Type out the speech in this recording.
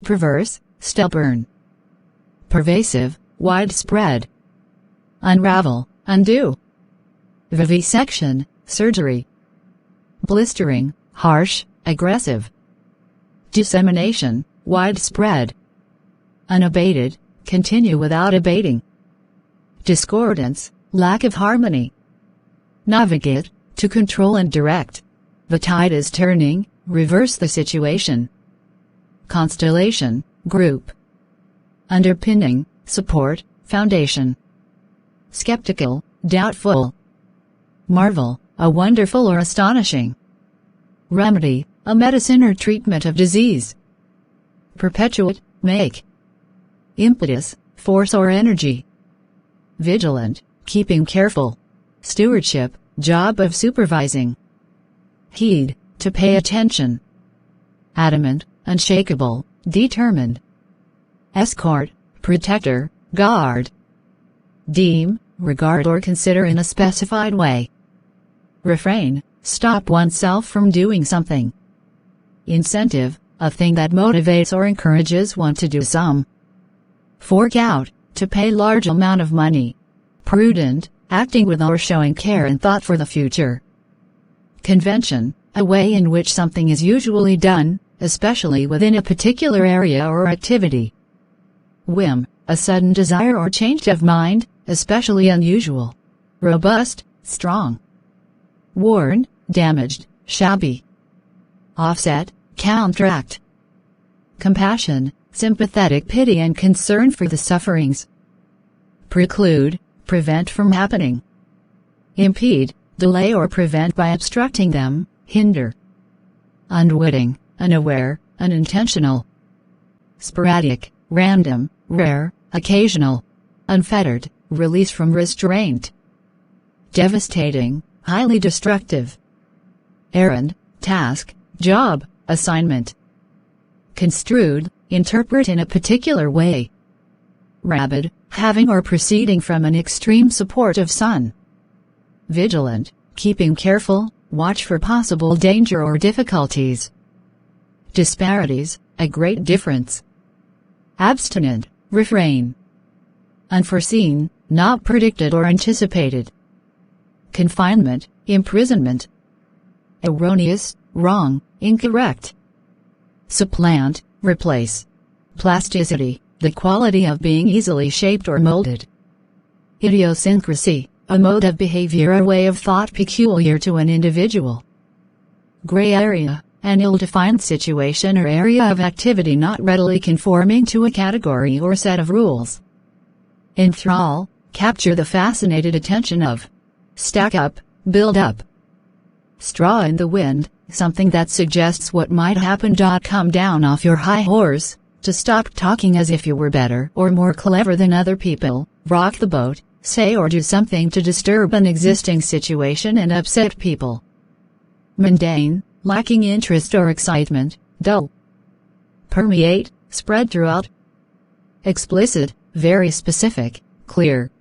perverse, stubborn. Pervasive, widespread. Unravel, undo. Vivisection, surgery. Blistering, harsh, aggressive. Dissemination, widespread. Unabated, continue without abating. Discordance, lack of harmony. Navigate, to control and direct. The tide is turning, reverse the situation. Constellation, group. Underpinning, support, foundation. Skeptical, doubtful. Marvel, a wonderful or astonishing. Remedy, a medicine or treatment of disease. Perpetuate, make. Impetus, force or energy. Vigilant, keeping careful. Stewardship, job of supervising. Heed, to pay attention. Adamant, unshakable, determined. Escort, protector, guard. Deem, regard or consider in a specified way. Refrain, stop oneself from doing something. Incentive, a thing that motivates or encourages one to do some. Fork out, to pay large amount of money. Prudent, acting with or showing care and thought for the future. Convention, a way in which something is usually done, especially within a particular area or activity. Whim, a sudden desire or change of mind, especially unusual. Robust, strong. Worn, damaged, shabby. Offset, counteract. Compassion, sympathetic pity and concern for the sufferings. Preclude, prevent from happening. Impede, delay or prevent by obstructing them, hinder. Unwitting, unaware, unintentional. Sporadic, random, rare, occasional. Unfettered, release from restraint. Devastating, highly destructive. Errand, task, job, assignment. Construed, interpret in a particular way. Rabid, having or proceeding from an extreme support of sun. Vigilant, keeping careful, watch for possible danger or difficulties. Disparities, a great difference. Abstinent, refrain. Unforeseen, not predicted or anticipated. Confinement, imprisonment. Erroneous, wrong, incorrect. Supplant, replace. Plasticity, the quality of being easily shaped or molded. Idiosyncrasy, a mode of behavior or way of thought peculiar to an individual. Gray area, an ill-defined situation or area of activity not readily conforming to a category or set of rules. Enthrall, capture the fascinated attention of. Stack up, build up. Straw in the wind, something that suggests what might happen. Come down off your high horse, to stop talking as if you were better or more clever than other people, rock the boat, say or do something to disturb an existing situation and upset people. Mundane, lacking interest or excitement, dull. Permeate, spread throughout. Explicit, very specific, clear.